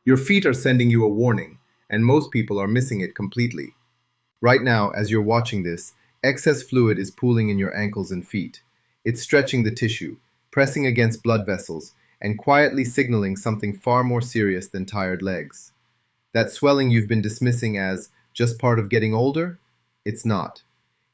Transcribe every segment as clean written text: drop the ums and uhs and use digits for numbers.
Your feet are sending you a warning, and most people are missing it completely. Right now, as you're watching this, excess fluid is pooling in your ankles and feet. It's stretching the tissue, pressing against blood vessels, and quietly signaling something far more serious than tired legs. That swelling you've been dismissing as just part of getting older? It's not.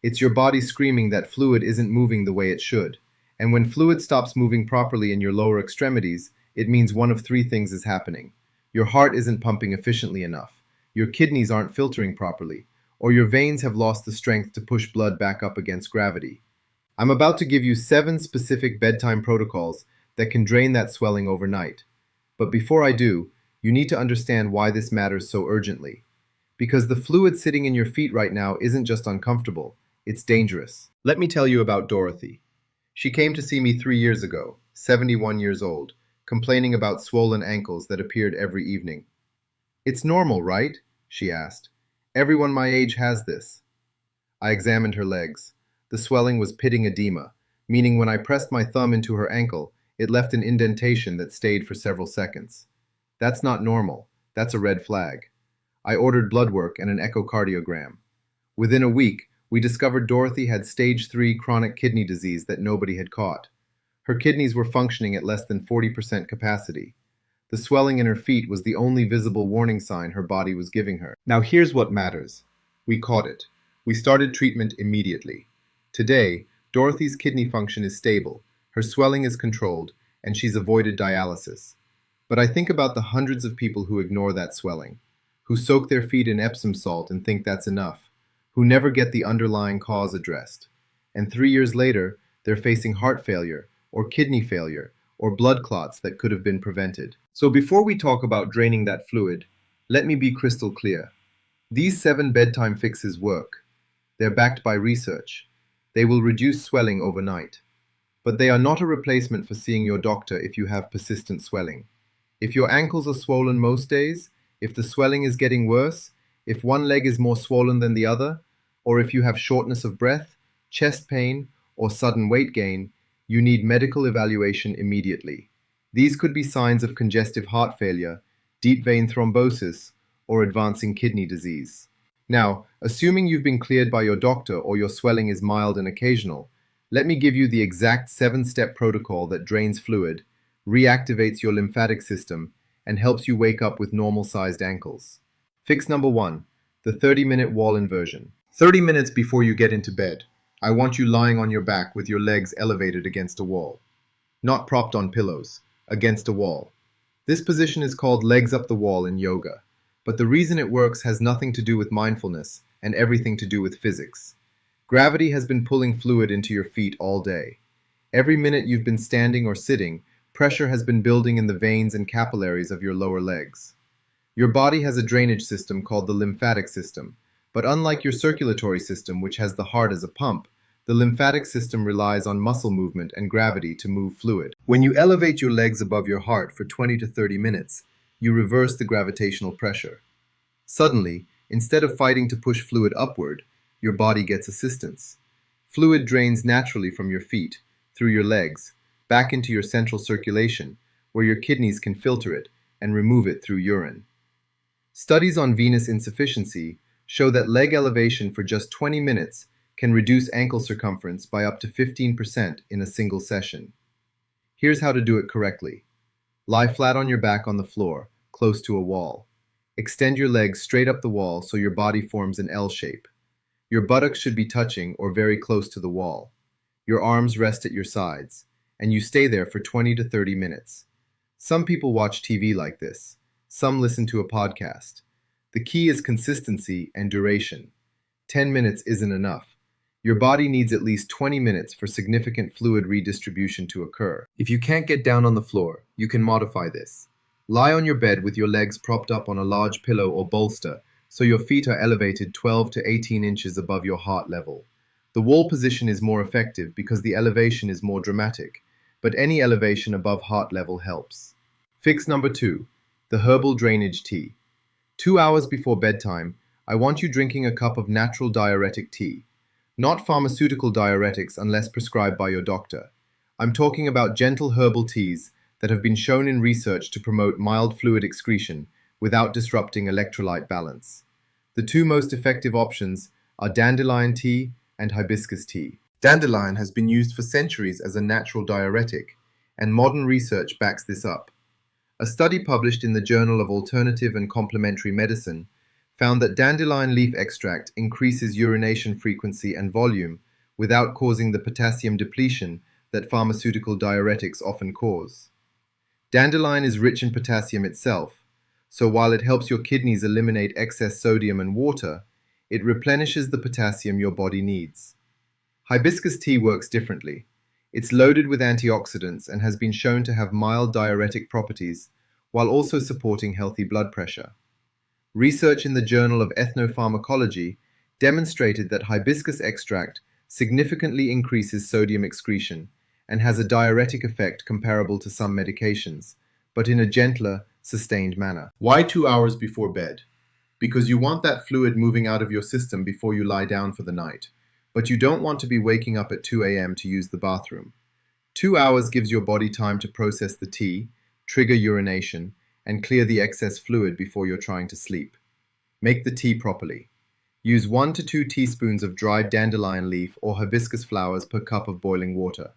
It's your body screaming that fluid isn't moving the way it should. And when fluid stops moving properly in your lower extremities, it means one of three things is happening. Your heart isn't pumping efficiently enough, your kidneys aren't filtering properly, or your veins have lost the strength to push blood back up against gravity. I'm about to give you 7 specific bedtime protocols that can drain that swelling overnight. But before I do, you need to understand why this matters so urgently. Because the fluid sitting in your feet right now isn't just uncomfortable, it's dangerous. Let me tell you about Dorothy. She came to see me 3 years ago, 71 years old, complaining about swollen ankles that appeared every evening. "It's normal, right?" she asked. "Everyone my age has this." I examined her legs. The swelling was pitting edema, meaning when I pressed my thumb into her ankle, it left an indentation that stayed for several seconds. That's not normal. That's a red flag. I ordered blood work and an echocardiogram. Within a week, we discovered Dorothy had stage 3 chronic kidney disease that nobody had caught. Her kidneys were functioning at less than 40% capacity. The swelling in her feet was the only visible warning sign her body was giving her. Now here's what matters. We caught it. We started treatment immediately. Today, Dorothy's kidney function is stable, her swelling is controlled, and she's avoided dialysis. But I think about the hundreds of people who ignore that swelling, who soak their feet in Epsom salt and think that's enough, who never get the underlying cause addressed. And 3 years later, they're facing heart failure, or kidney failure, or blood clots that could have been prevented. So before we talk about draining that fluid, let me be crystal clear. These 7 bedtime fixes work. They're backed by research. They will reduce swelling overnight. But they are not a replacement for seeing your doctor if you have persistent swelling. If your ankles are swollen most days, if the swelling is getting worse, if one leg is more swollen than the other, or if you have shortness of breath, chest pain, or sudden weight gain, you need medical evaluation immediately. These could be signs of congestive heart failure, deep vein thrombosis, or advancing kidney disease. Now, assuming you've been cleared by your doctor or your swelling is mild and occasional, let me give you the exact 7-step protocol that drains fluid, reactivates your lymphatic system, and helps you wake up with normal-sized ankles. Fix number 1, the 30-minute wall inversion. 30 minutes before you get into bed, I want you lying on your back with your legs elevated against a wall. Not propped on pillows, against a wall. This position is called legs up the wall in yoga. But the reason it works has nothing to do with mindfulness and everything to do with physics. Gravity has been pulling fluid into your feet all day. Every minute you've been standing or sitting, pressure has been building in the veins and capillaries of your lower legs. Your body has a drainage system called the lymphatic system, but unlike your circulatory system, which has the heart as a pump, the lymphatic system relies on muscle movement and gravity to move fluid. When you elevate your legs above your heart for 20 to 30 minutes, you reverse the gravitational pressure. Suddenly, instead of fighting to push fluid upward, your body gets assistance. Fluid drains naturally from your feet, through your legs, back into your central circulation, where your kidneys can filter it and remove it through urine. Studies on venous insufficiency show that leg elevation for just 20 minutes can reduce ankle circumference by up to 15% in a single session. Here's how to do it correctly. Lie flat on your back on the floor, close to a wall. Extend your legs straight up the wall so your body forms an L shape. Your buttocks should be touching or very close to the wall. Your arms rest at your sides, and you stay there for 20 to 30 minutes. Some people watch TV like this. Some listen to a podcast. The key is consistency and duration. 10 minutes isn't enough. Your body needs at least 20 minutes for significant fluid redistribution to occur. If you can't get down on the floor, you can modify this. Lie on your bed with your legs propped up on a large pillow or bolster so your feet are elevated 12 to 18 inches above your heart level. The wall position is more effective because the elevation is more dramatic, but any elevation above heart level helps. Fix number 2, the herbal drainage tea. 2 hours before bedtime, I want you drinking a cup of natural diuretic tea. Not pharmaceutical diuretics unless prescribed by your doctor. I'm talking about gentle herbal teas that have been shown in research to promote mild fluid excretion without disrupting electrolyte balance. The two most effective options are dandelion tea and hibiscus tea. Dandelion has been used for centuries as a natural diuretic, and modern research backs this up. A study published in the Journal of Alternative and Complementary Medicine found that dandelion leaf extract increases urination frequency and volume without causing the potassium depletion that pharmaceutical diuretics often cause. Dandelion is rich in potassium itself, so while it helps your kidneys eliminate excess sodium and water, it replenishes the potassium your body needs. Hibiscus tea works differently. It's loaded with antioxidants and has been shown to have mild diuretic properties while also supporting healthy blood pressure. Research in the Journal of Ethnopharmacology demonstrated that hibiscus extract significantly increases sodium excretion and has a diuretic effect comparable to some medications, but in a gentler, sustained manner. Why 2 hours before bed? Because you want that fluid moving out of your system before you lie down for the night, but you don't want to be waking up at 2 a.m. to use the bathroom. 2 hours gives your body time to process the tea, trigger urination, and clear the excess fluid before you're trying to sleep. Make the tea properly. Use 1 to 2 teaspoons of dried dandelion leaf or hibiscus flowers per cup of boiling water.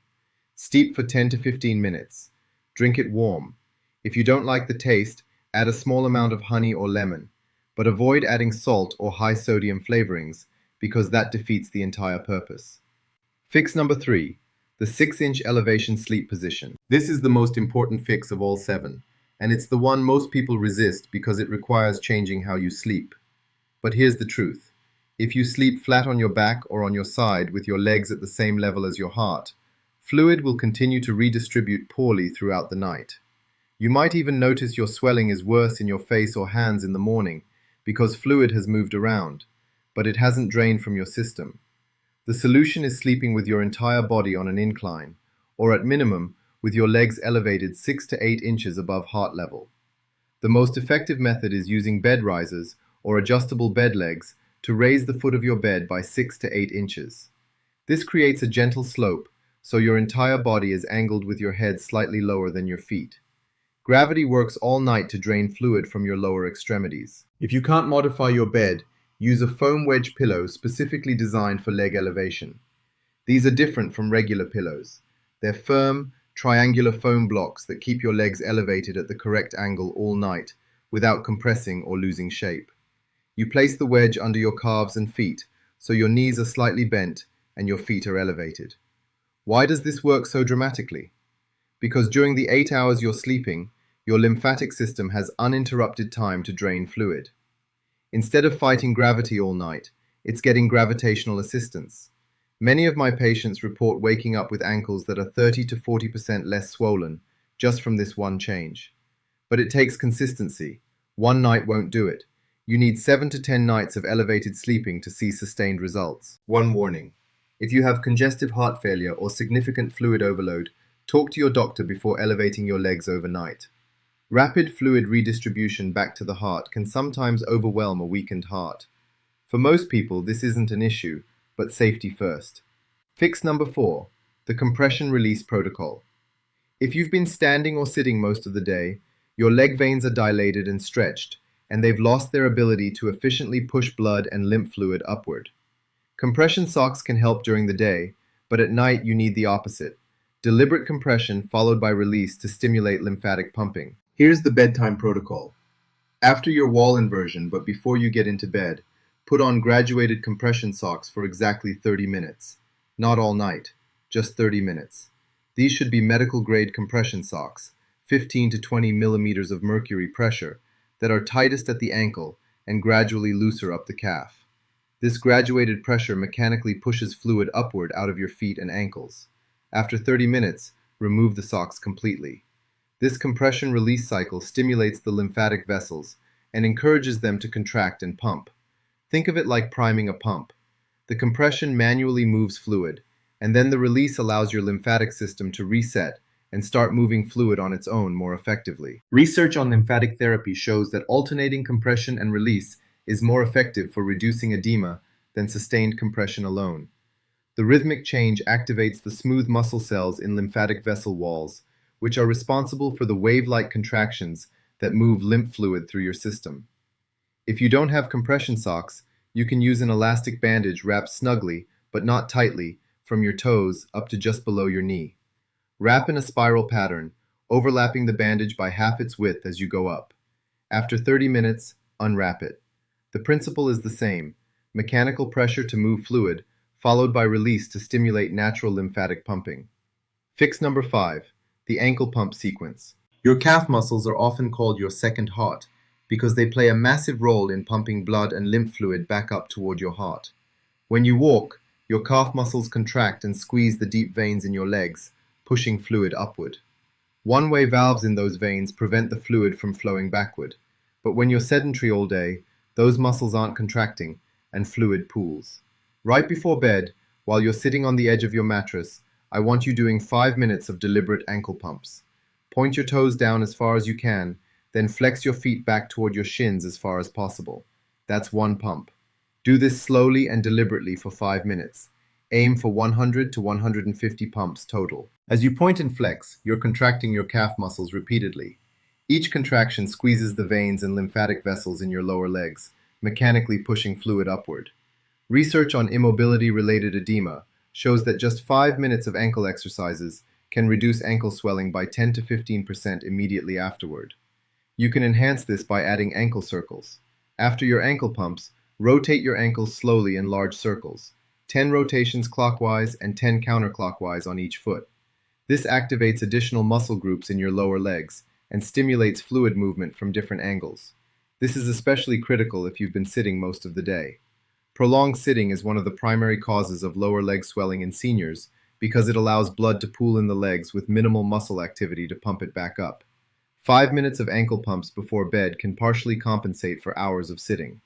Steep for 10 to 15 minutes. Drink it warm. If you don't like the taste, add a small amount of honey or lemon, but avoid adding salt or high sodium flavorings because that defeats the entire purpose. Fix number 3, the 6-inch elevation sleep position. This is the most important fix of all 7, and it's the one most people resist because it requires changing how you sleep. But here's the truth. If you sleep flat on your back or on your side with your legs at the same level as your heart, fluid will continue to redistribute poorly throughout the night. You might even notice your swelling is worse in your face or hands in the morning because fluid has moved around, but it hasn't drained from your system. The solution is sleeping with your entire body on an incline, or at minimum, with your legs elevated 6 to 8 inches above heart level. The most effective method is using bed risers or adjustable bed legs to raise the foot of your bed by 6 to 8 inches. This creates a gentle slope, so your entire body is angled with your head slightly lower than your feet. Gravity works all night to drain fluid from your lower extremities. If you can't modify your bed, use a foam wedge pillow specifically designed for leg elevation. These are different from regular pillows. They're firm, triangular foam blocks that keep your legs elevated at the correct angle all night without compressing or losing shape. You place the wedge under your calves and feet so your knees are slightly bent and your feet are elevated. Why does this work so dramatically? Because during the 8 hours you're sleeping, your lymphatic system has uninterrupted time to drain fluid. Instead of fighting gravity all night, it's getting gravitational assistance. Many of my patients report waking up with ankles that are 30 to 40% less swollen just from this one change. But it takes consistency. One night won't do it. You need 7 to 10 nights of elevated sleeping to see sustained results. One warning. If you have congestive heart failure or significant fluid overload, talk to your doctor before elevating your legs overnight. Rapid fluid redistribution back to the heart can sometimes overwhelm a weakened heart. For most people, this isn't an issue, but safety first. Fix number 4, the compression release protocol. If you've been standing or sitting most of the day, your leg veins are dilated and stretched, and they've lost their ability to efficiently push blood and lymph fluid upward. Compression socks can help during the day, but at night you need the opposite. Deliberate compression followed by release to stimulate lymphatic pumping. Here's the bedtime protocol. After your wall inversion, but before you get into bed, put on graduated compression socks for exactly 30 minutes. Not all night, just 30 minutes. These should be medical-grade compression socks, 15 to 20 millimeters of mercury pressure, that are tightest at the ankle and gradually looser up the calf. This graduated pressure mechanically pushes fluid upward out of your feet and ankles. After 30 minutes, remove the socks completely. This compression release cycle stimulates the lymphatic vessels and encourages them to contract and pump. Think of it like priming a pump. The compression manually moves fluid, and then the release allows your lymphatic system to reset and start moving fluid on its own more effectively. Research on lymphatic therapy shows that alternating compression and release is more effective for reducing edema than sustained compression alone. The rhythmic change activates the smooth muscle cells in lymphatic vessel walls, which are responsible for the wave-like contractions that move lymph fluid through your system. If you don't have compression socks, you can use an elastic bandage wrapped snugly, but not tightly, from your toes up to just below your knee. Wrap in a spiral pattern, overlapping the bandage by half its width as you go up. After 30 minutes, unwrap it. The principle is the same: mechanical pressure to move fluid, followed by release to stimulate natural lymphatic pumping. Fix number 5, the ankle pump sequence. Your calf muscles are often called your second heart because they play a massive role in pumping blood and lymph fluid back up toward your heart. When you walk, your calf muscles contract and squeeze the deep veins in your legs, pushing fluid upward. One-way valves in those veins prevent the fluid from flowing backward, but when you're sedentary all day, those muscles aren't contracting and fluid pools. Right before bed, while you're sitting on the edge of your mattress, I want you doing 5 minutes of deliberate ankle pumps. Point your toes down as far as you can, then flex your feet back toward your shins as far as possible. That's one pump. Do this slowly and deliberately for 5 minutes. Aim for 100 to 150 pumps total. As you point and flex, you're contracting your calf muscles repeatedly. Each contraction squeezes the veins and lymphatic vessels in your lower legs, mechanically pushing fluid upward. Research on immobility-related edema shows that just 5 minutes of ankle exercises can reduce ankle swelling by 10 to 15% immediately afterward. You can enhance this by adding ankle circles. After your ankle pumps, rotate your ankles slowly in large circles, 10 rotations clockwise and 10 counterclockwise on each foot. This activates additional muscle groups in your lower legs and stimulates fluid movement from different angles. This is especially critical if you've been sitting most of the day. Prolonged sitting is one of the primary causes of lower leg swelling in seniors because it allows blood to pool in the legs with minimal muscle activity to pump it back up. 5 minutes of ankle pumps before bed can partially compensate for hours of sitting.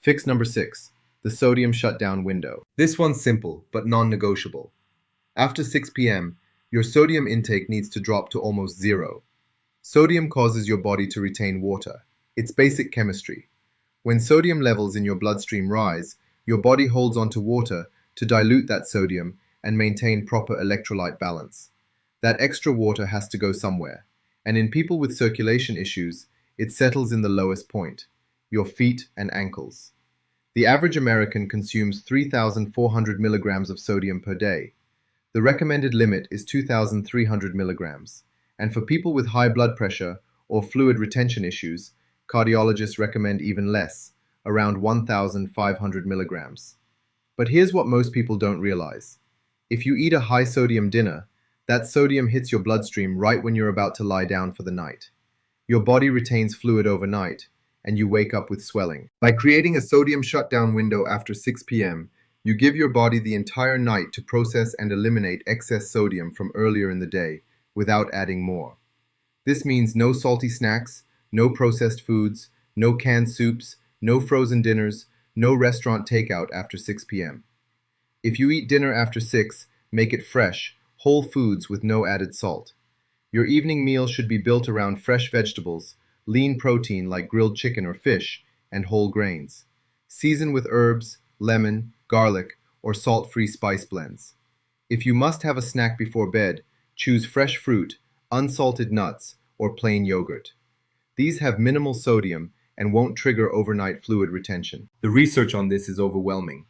Fix number 6, the sodium shutdown window. This one's simple, but non-negotiable. After 6 p.m., your sodium intake needs to drop to almost zero. Sodium causes your body to retain water. It's basic chemistry. When sodium levels in your bloodstream rise, your body holds onto water to dilute that sodium and maintain proper electrolyte balance. That extra water has to go somewhere, and in people with circulation issues, it settles in the lowest point, your feet and ankles. The average American consumes 3,400 milligrams of sodium per day. The recommended limit is 2,300 milligrams, and for people with high blood pressure or fluid retention issues, cardiologists recommend even less, around 1,500 milligrams. But here's what most people don't realize. If you eat a high sodium dinner, that sodium hits your bloodstream right when you're about to lie down for the night. Your body retains fluid overnight, and you wake up with swelling. By creating a sodium shutdown window after 6 p.m., you give your body the entire night to process and eliminate excess sodium from earlier in the day without adding more. This means no salty snacks, no processed foods, no canned soups, no frozen dinners, no restaurant takeout after 6 p.m. If you eat dinner after 6, make it fresh, whole foods with no added salt. Your evening meal should be built around fresh vegetables, lean protein like grilled chicken or fish, and whole grains. Season with herbs, lemon, garlic, or salt-free spice blends. If you must have a snack before bed, choose fresh fruit, unsalted nuts, or plain yogurt. These have minimal sodium and won't trigger overnight fluid retention. The research on this is overwhelming.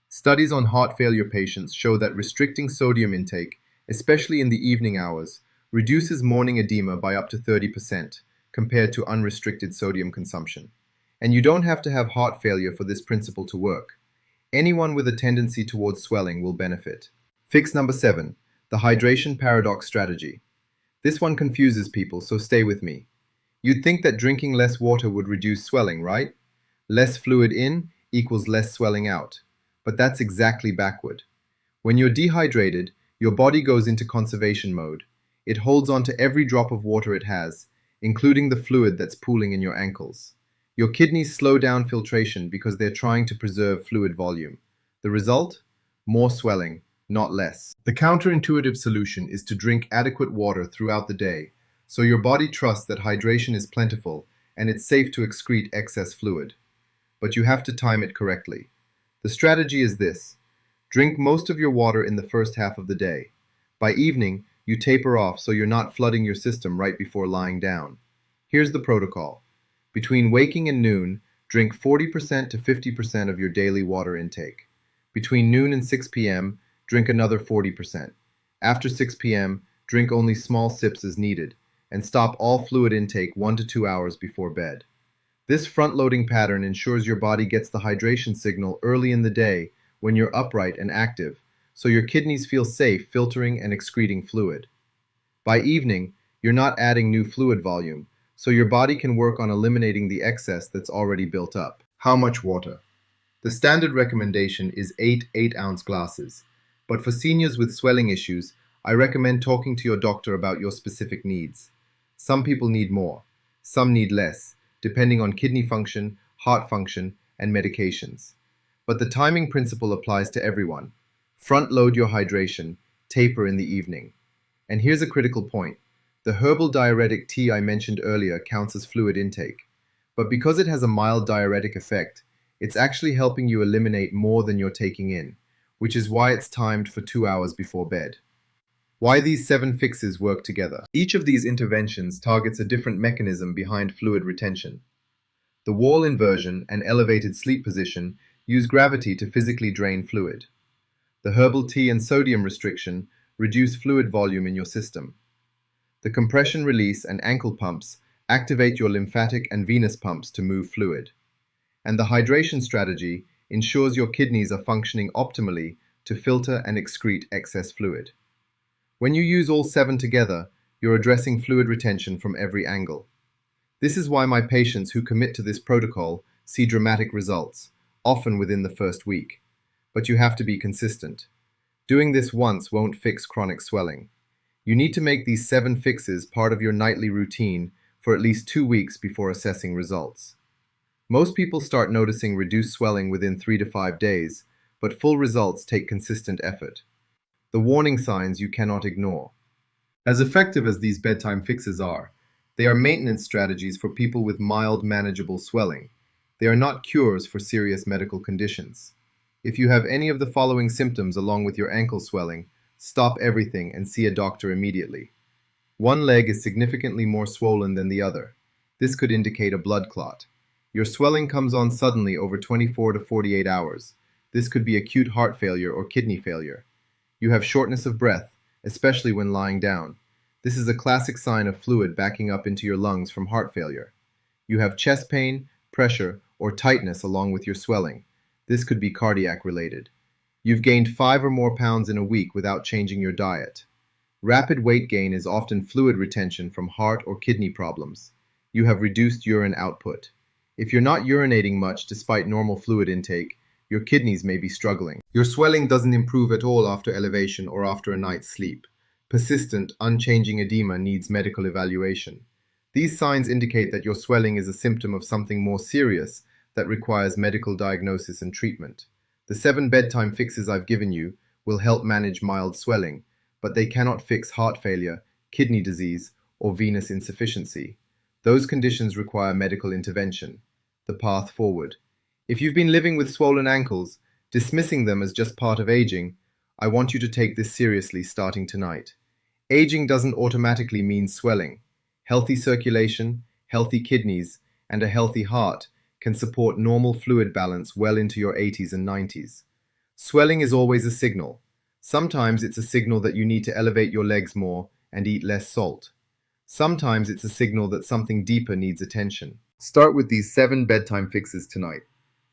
Studies on heart failure patients show that restricting sodium intake, especially in the evening hours, reduces morning edema by up to 30% compared to unrestricted sodium consumption. And you don't have to have heart failure for this principle to work. Anyone with a tendency towards swelling will benefit. Fix number 7, the hydration paradox strategy. This one confuses people, so stay with me. You'd think that drinking less water would reduce swelling, right? Less fluid in equals less swelling out. But that's exactly backward. When you're dehydrated, your body goes into conservation mode. It holds on to every drop of water it has, including the fluid that's pooling in your ankles. Your kidneys slow down filtration because they're trying to preserve fluid volume. The result? More swelling, not less. The counterintuitive solution is to drink adequate water throughout the day, so your body trusts that hydration is plentiful and it's safe to excrete excess fluid. But you have to time it correctly. The strategy is this: drink most of your water in the first half of the day. By evening, you taper off so you're not flooding your system right before lying down. Here's the protocol. Between waking and noon, drink 40% to 50% of your daily water intake. Between noon and 6 p.m., drink another 40%. After 6 p.m., drink only small sips as needed, and stop all fluid intake 1 to 2 hours before bed. This front-loading pattern ensures your body gets the hydration signal early in the day when you're upright and active, so your kidneys feel safe filtering and excreting fluid. By evening, you're not adding new fluid volume, so your body can work on eliminating the excess that's already built up. How much water? The standard recommendation is 8 8-ounce glasses, but for seniors with swelling issues, I recommend talking to your doctor about your specific needs. Some people need more, some need less, depending on kidney function, heart function, and medications. But the timing principle applies to everyone. Front load your hydration, taper in the evening. And here's a critical point. The herbal diuretic tea I mentioned earlier counts as fluid intake. But because it has a mild diuretic effect, it's actually helping you eliminate more than you're taking in, which is why it's timed for 2 hours before bed. Why these 7 fixes work together. Each of these interventions targets a different mechanism behind fluid retention. The wall inversion and elevated sleep position use gravity to physically drain fluid. The herbal tea and sodium restriction reduce fluid volume in your system. The compression release and ankle pumps activate your lymphatic and venous pumps to move fluid. And the hydration strategy ensures your kidneys are functioning optimally to filter and excrete excess fluid. When you use all 7 together, you're addressing fluid retention from every angle. This is why my patients who commit to this protocol see dramatic results, often within the first week. But you have to be consistent. Doing this once won't fix chronic swelling. You need to make these 7 fixes part of your nightly routine for at least 2 weeks before assessing results. Most people start noticing reduced swelling within 3 to 5 days, but full results take consistent effort. The warning signs you cannot ignore. As effective as these bedtime fixes are, they are maintenance strategies for people with mild, manageable swelling. They are not cures for serious medical conditions. If you have any of the following symptoms along with your ankle swelling, stop everything and see a doctor immediately. One leg is significantly more swollen than the other. This could indicate a blood clot. Your swelling comes on suddenly over 24 to 48 hours. This could be acute heart failure or kidney failure. You have shortness of breath, especially when lying down. This is a classic sign of fluid backing up into your lungs from heart failure. You have chest pain, pressure, or tightness along with your swelling. This could be cardiac related. You've gained 5 or more pounds in a week without changing your diet. Rapid weight gain is often fluid retention from heart or kidney problems. You have reduced urine output. If you're not urinating much despite normal fluid intake, your kidneys may be struggling. Your swelling doesn't improve at all after elevation or after a night's sleep. Persistent, unchanging edema needs medical evaluation. These signs indicate that your swelling is a symptom of something more serious that requires medical diagnosis and treatment. The 7 bedtime fixes I've given you will help manage mild swelling, but they cannot fix heart failure, kidney disease, or venous insufficiency. Those conditions require medical intervention. The path forward. If you've been living with swollen ankles, dismissing them as just part of aging, I want you to take this seriously starting tonight. Aging doesn't automatically mean swelling. Healthy circulation, healthy kidneys, and a healthy heart can support normal fluid balance well into your 80s and 90s. Swelling is always a signal. Sometimes it's a signal that you need to elevate your legs more and eat less salt. Sometimes it's a signal that something deeper needs attention. Start with these 7 bedtime fixes tonight.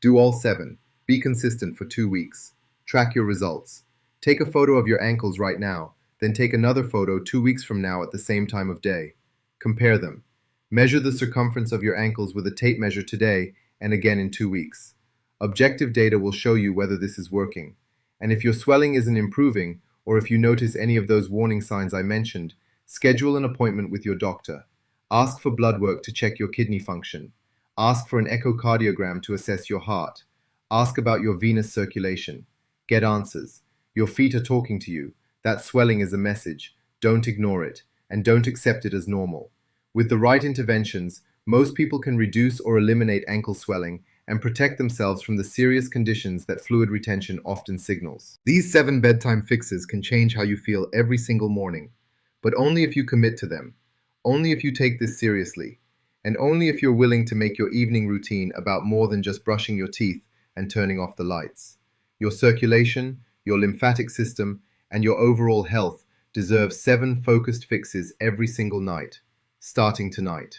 Do all 7. Be consistent for 2 weeks. Track your results. Take a photo of your ankles right now, then take another photo 2 weeks from now at the same time of day. Compare them. Measure the circumference of your ankles with a tape measure today and again in 2 weeks. Objective data will show you whether this is working. And if your swelling isn't improving, or if you notice any of those warning signs I mentioned, schedule an appointment with your doctor. Ask for blood work to check your kidney function. Ask for an echocardiogram to assess your heart. Ask about your venous circulation. Get answers. Your feet are talking to you. That swelling is a message. Don't ignore it, and don't accept it as normal. With the right interventions, most people can reduce or eliminate ankle swelling and protect themselves from the serious conditions that fluid retention often signals. These 7 bedtime fixes can change how you feel every single morning. but only if you commit to them, only if you take this seriously, and only if you're willing to make your evening routine about more than just brushing your teeth and turning off the lights. Your circulation, your lymphatic system, and your overall health deserve 7 focused fixes every single night, starting tonight.